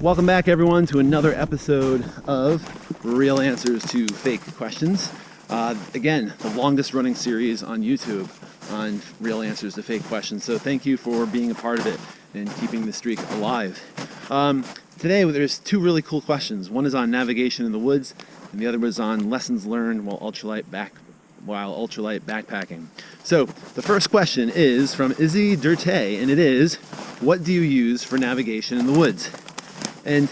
Welcome back, everyone, to another episode of Real Answers to Fake Questions. Again, the longest running series on YouTube on Real Answers to Fake Questions. So thank you for being a part of it and keeping the streak alive. Today, there's two really cool questions. One is on navigation in the woods, and the other was on lessons learned while ultralight backpacking. So the first question is from Izzy Durte, and it is, what do you use for navigation in the woods? And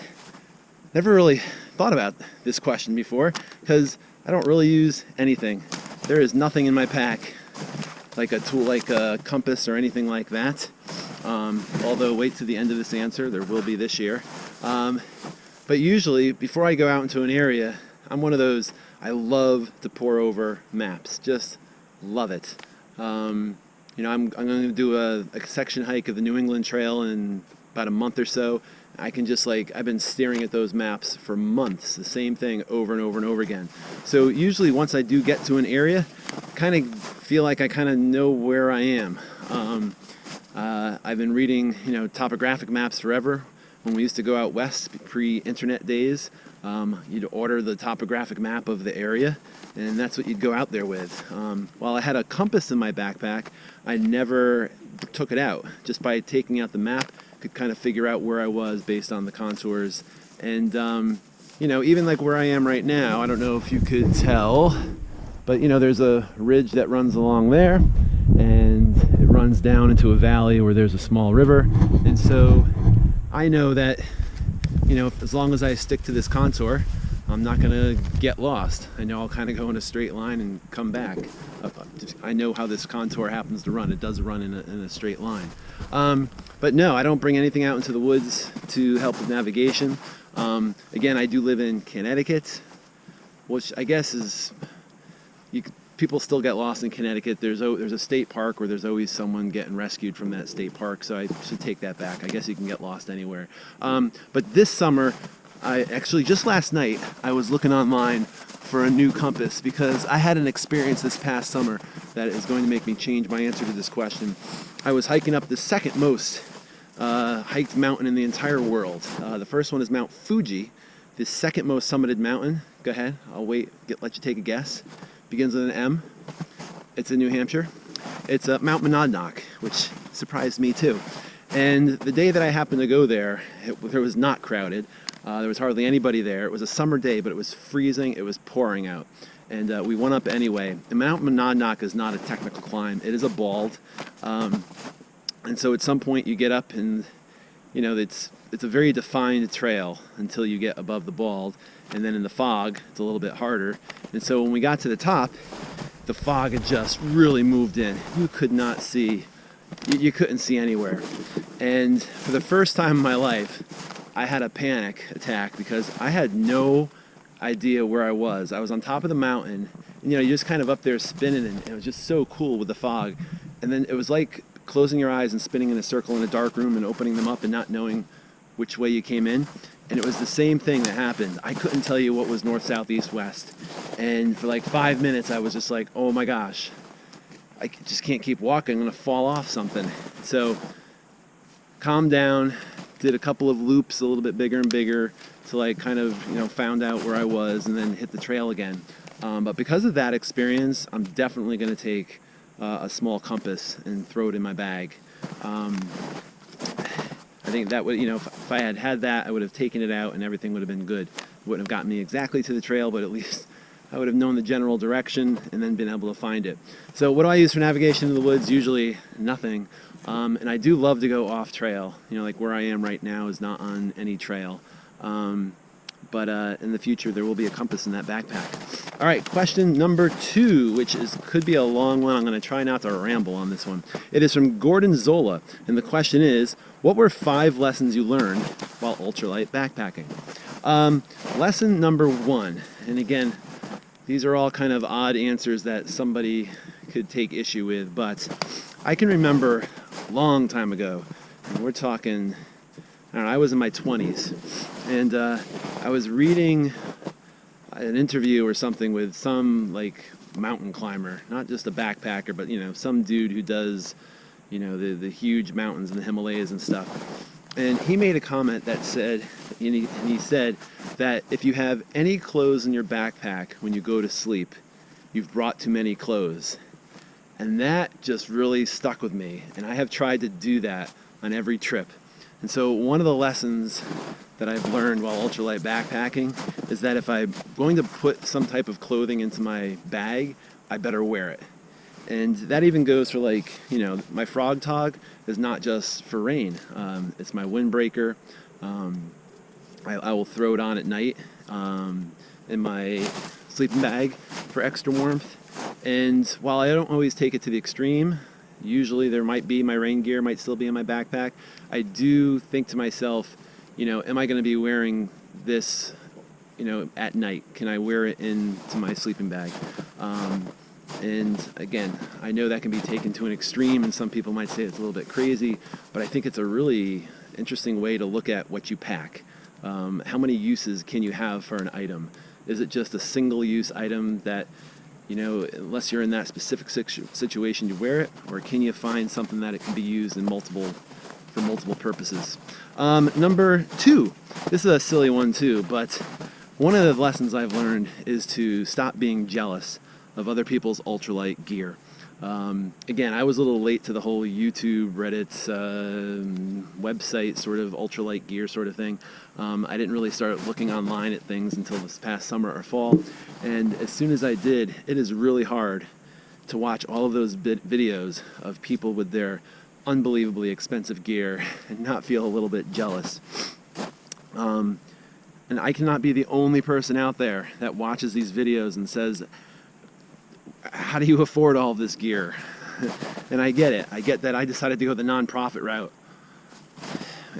never really thought about this question before because I don't really use anything. There is nothing in my pack like a tool like a compass or anything like that. Although wait to the end of this answer, there will be this year. But usually before I go out into an area, I'm one of those, I love to pore over maps, just love it. I'm going to do a section hike of the New England Trail in about a month or so. I can just I've been staring at those maps for months, the same thing over and over and over again. So usually once I do get to an area, I kind of feel like I kind of know where I am. I've been reading, topographic maps forever. When we used to go out west, pre-internet days, you'd order the topographic map of the area, and that's what you'd go out there with. While I had a compass in my backpack, I never took it out. Just by taking out the map, could kind of figure out where I was based on the contours. And even like where I am right now, I don't know if you could tell, but there's a ridge that runs along there, and it runs down into a valley where there's a small river. And so I know that as long as I stick to this contour, I'm not gonna get lost. I know I'll kind of go in a straight line and come back. I know how this contour happens to run. It does run in a straight line. But no, I don't bring anything out into the woods to help with navigation. Again, I do live in Connecticut, which I guess is, people still get lost in Connecticut. There's a state park where there's always someone getting rescued from that state park, so I should take that back. I guess you can get lost anywhere. But this summer, just last night, I was looking online for a new compass because I had an experience this past summer that is going to make me change my answer to this question. I was hiking up the second most hiked mountain in the entire world. The first one is Mount Fuji, the second most summited mountain. Go ahead, I'll let you take a guess. Begins with an M. It's in New Hampshire. It's Mount Monadnock, which surprised me too. And the day that I happened to go there, there was not crowded. There was hardly anybody there. It was a summer day, but it was freezing. It was pouring out. And we went up anyway. And Mount Monadnock is not a technical climb. It is a bald. And so at some point you get up and, it's a very defined trail until you get above the bald. And then in the fog, it's a little bit harder. And so when we got to the top, the fog had just really moved in. You could not see. You couldn't see anywhere. And for the first time in my life, I had a panic attack because I had no idea where I was. I was on top of the mountain, and you're just kind of up there spinning, and it was just so cool with the fog. And then it was like closing your eyes and spinning in a circle in a dark room and opening them up and not knowing which way you came in. And it was the same thing that happened. I couldn't tell you what was north, south, east, west. And for like 5 minutes, I was just like, oh my gosh, I just can't keep walking. I'm going to fall off something. So calmed down, did a couple of loops a little bit bigger and bigger till I kind of, found out where I was, and then hit the trail again. But because of that experience, I'm definitely going to take a small compass and throw it in my bag. I think that would, if I had that, I would have taken it out and everything would have been good. It wouldn't have gotten me exactly to the trail, but at least I would have known the general direction and then been able to find it. So what do I use for navigation in the woods? Usually nothing. And I do love to go off trail. Like where I am right now is not on any trail. But in the future, there will be a compass in that backpack. All right, question number 2, which could be a long one. I'm going to try not to ramble on this one. It is from Gordon Zola, and the question is, what were 5 lessons you learned while ultralight backpacking? Lesson number 1, and again, these are all kind of odd answers that somebody could take issue with, but I can remember a long time ago, and we're talking, I don't know, I was in my 20s, and I was reading an interview or something with some mountain climber, not just a backpacker, but some dude who does the huge mountains in the Himalayas and stuff. And he made a comment that said, and he said that if you have any clothes in your backpack when you go to sleep, you've brought too many clothes. And that just really stuck with me. And I have tried to do that on every trip. And so one of the lessons that I've learned while ultralight backpacking is that if I'm going to put some type of clothing into my bag, I better wear it. And that even goes for, like, you know, my frog tog is not just for rain. It's my windbreaker. I will throw it on at night in my sleeping bag for extra warmth. And while I don't always take it to the extreme, usually there might be, my rain gear might still be in my backpack, I do think to myself, you know, am I going to be wearing this, you know, at night? Can I wear it into my sleeping bag? And again, I know that can be taken to an extreme, and some people might say it's a little bit crazy, but I think it's a really interesting way to look at what you pack. How many uses can you have for an item? Is it just a single-use item that, you know, unless you're in that specific situation, you wear it, or can you find something that it can be used in for multiple purposes? Number 2, this is a silly one too, but one of the lessons I've learned is to stop being jealous of other people's ultralight gear. Again, I was a little late to the whole YouTube, Reddit, website sort of ultralight gear sort of thing. I didn't really start looking online at things until this past summer or fall, and as soon as I did, it is really hard to watch all of those videos of people with their unbelievably expensive gear and not feel a little bit jealous. And I cannot be the only person out there that watches these videos and says, how do you afford all of this gear? And I get it. I get that I decided to go the nonprofit route,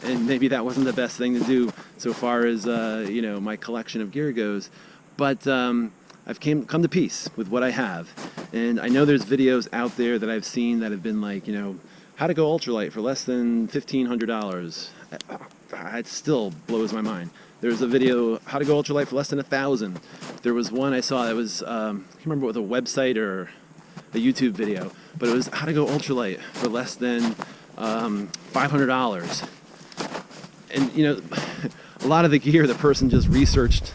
and maybe that wasn't the best thing to do so far as you know, my collection of gear goes. But I've come to peace with what I have, and I know there's videos out there that I've seen that have been like, you know, how to go ultralight for less than $1,500. It still blows my mind. There's a video, how to go ultralight for less than $1,000. There was one I saw that was, I can't remember what, a website or a YouTube video, but it was how to go ultralight for less than $500. And, you know, a lot of the gear the person just researched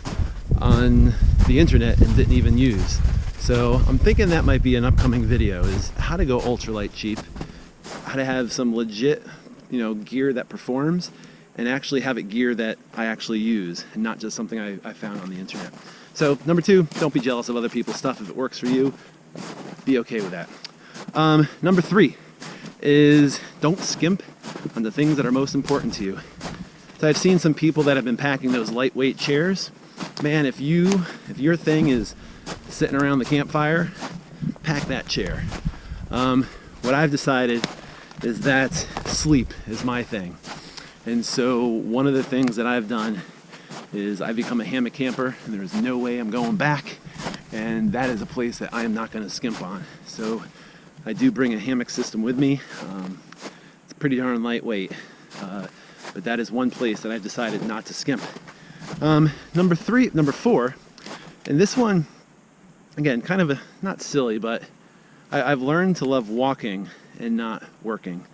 on the internet and didn't even use. So I'm thinking that might be an upcoming video, is how to go ultralight cheap, how to have some legit, you know, gear that performs, and actually have it gear that I actually use, and not just something I found on the internet. So number 2, don't be jealous of other people's stuff. If it works for you, be okay with that. Number 3 is don't skimp on the things that are most important to you. So I've seen some people that have been packing those lightweight chairs. Man, if your thing is sitting around the campfire, pack that chair. What I've decided is that sleep is my thing. And so one of the things that I've done is I've become a hammock camper, and there's no way I'm going back, and that is a place that I am not going to skimp on. So I do bring a hammock system with me. It's pretty darn lightweight, but that is one place that I've decided not to skimp. Number 4, and this one, again, kind of not silly, but I've learned to love walking and not working.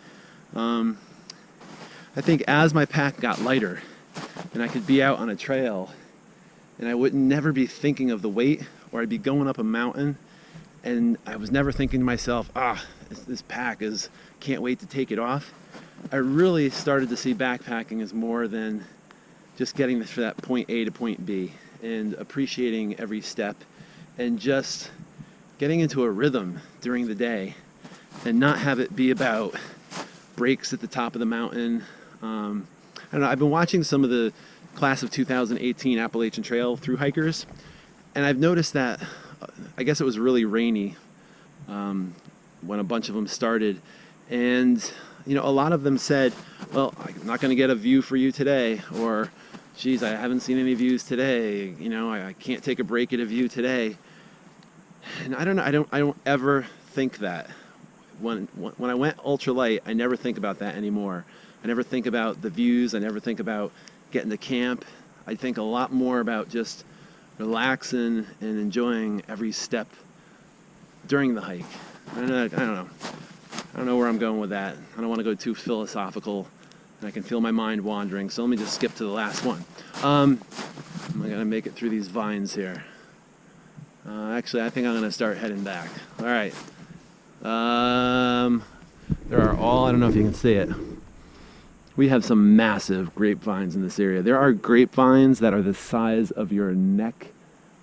I think as my pack got lighter and I could be out on a trail and I would never be thinking of the weight, or I'd be going up a mountain and I was never thinking to myself, this pack can't wait to take it off. I really started to see backpacking as more than just getting from that point A to point B, and appreciating every step and just getting into a rhythm during the day and not have it be about breaks at the top of the mountain. I don't know, I've been watching some of the class of 2018 Appalachian Trail thru hikers, and I've noticed that, I guess it was really rainy when a bunch of them started, and you know, a lot of them said, well, I'm not going to get a view for you today, or geez, I haven't seen any views today, you know, I can't take a break at a view today. And I don't know, I don't ever think that. When I went ultralight, I never think about that anymore. I never think about the views. I never think about getting to camp. I think a lot more about just relaxing and enjoying every step during the hike. I don't know where I'm going with that. I don't want to go too philosophical. and I can feel my mind wandering. So let me just skip to the last one. I'm gonna make it through these vines here. Actually, I think I'm gonna start heading back. All right. There are all, I don't know if you can see it. We have some massive grapevines in this area. There are grapevines that are the size of your neck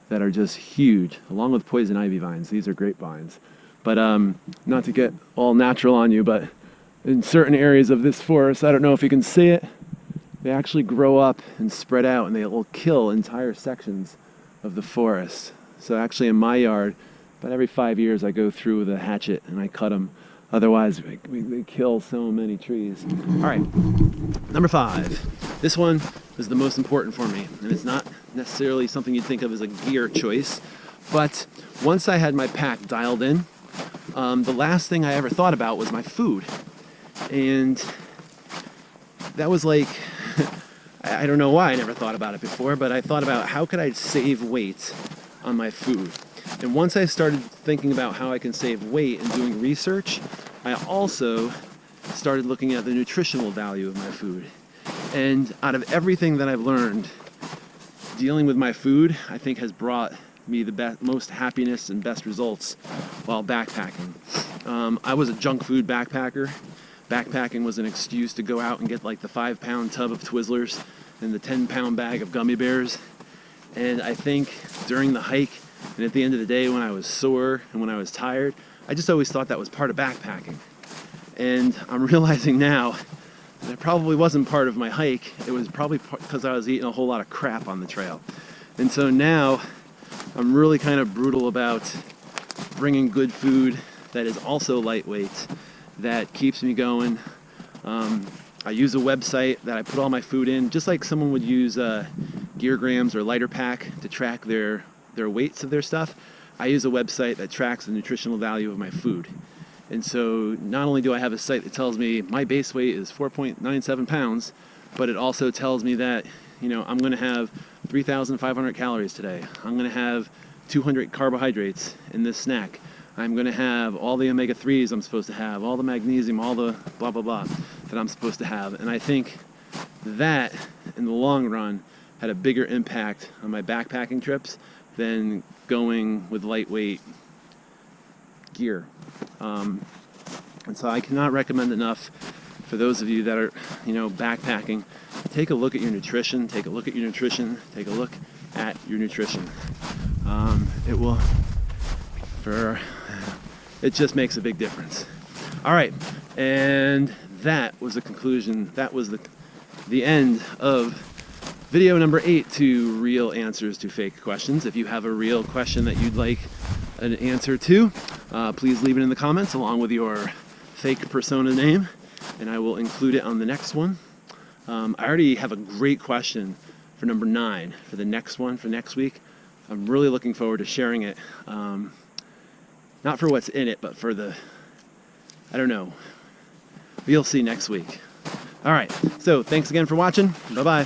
that are just huge, along with poison ivy vines. These are grapevines. But not to get all natural on you, but in certain areas of this forest, I don't know if you can see it, they actually grow up and spread out, and they will kill entire sections of the forest. So actually in my yard, about every 5 years I go through with a hatchet and I cut them. Otherwise, they kill so many trees. All right, number 5. This one is the most important for me, and it's not necessarily something you'd think of as a gear choice, but once I had my pack dialed in, the last thing I ever thought about was my food. And that was like, I don't know why I never thought about it before, but I thought about how could I save weight on my food. And once I started thinking about how I can save weight and doing research, I also started looking at the nutritional value of my food. And out of everything that I've learned, dealing with my food, I think has brought me the most happiness and best results while backpacking. I was a junk food backpacker. Backpacking was an excuse to go out and get like the 5-pound tub of Twizzlers and the 10-pound bag of gummy bears. And I think during the hike and at the end of the day when I was sore and when I was tired, I just always thought that was part of backpacking. And I'm realizing now that it probably wasn't part of my hike. It was probably because I was eating a whole lot of crap on the trail. And so now I'm really kind of brutal about bringing good food that is also lightweight, that keeps me going. I use a website that I put all my food in, just like someone would use Geargrams or Lighter Pack to track their weights of their stuff. I use a website that tracks the nutritional value of my food. And so not only do I have a site that tells me my base weight is 4.97 pounds, but it also tells me that, you know, I'm going to have 3,500 calories today. I'm going to have 200 carbohydrates in this snack. I'm going to have all the omega-3s I'm supposed to have, all the magnesium, all the blah, blah, blah that I'm supposed to have. And I think that, in the long run, had a bigger impact on my backpacking trips than going with lightweight gear. And so I cannot recommend enough for those of you that are, you know, backpacking, take a look at your nutrition, take a look at your nutrition, take a look at your nutrition. It just makes a big difference. All right, and that was the conclusion. That was the end of video number 8 to real answers to fake questions. If you have a real question that you'd like an answer to, please leave it in the comments along with your fake persona name, and I will include it on the next one. I already have a great question for number 9 for the next one for next week. I'm really looking forward to sharing it. Not for what's in it, but for I don't know. You'll see next week. All right, so thanks again for watching. Bye-bye.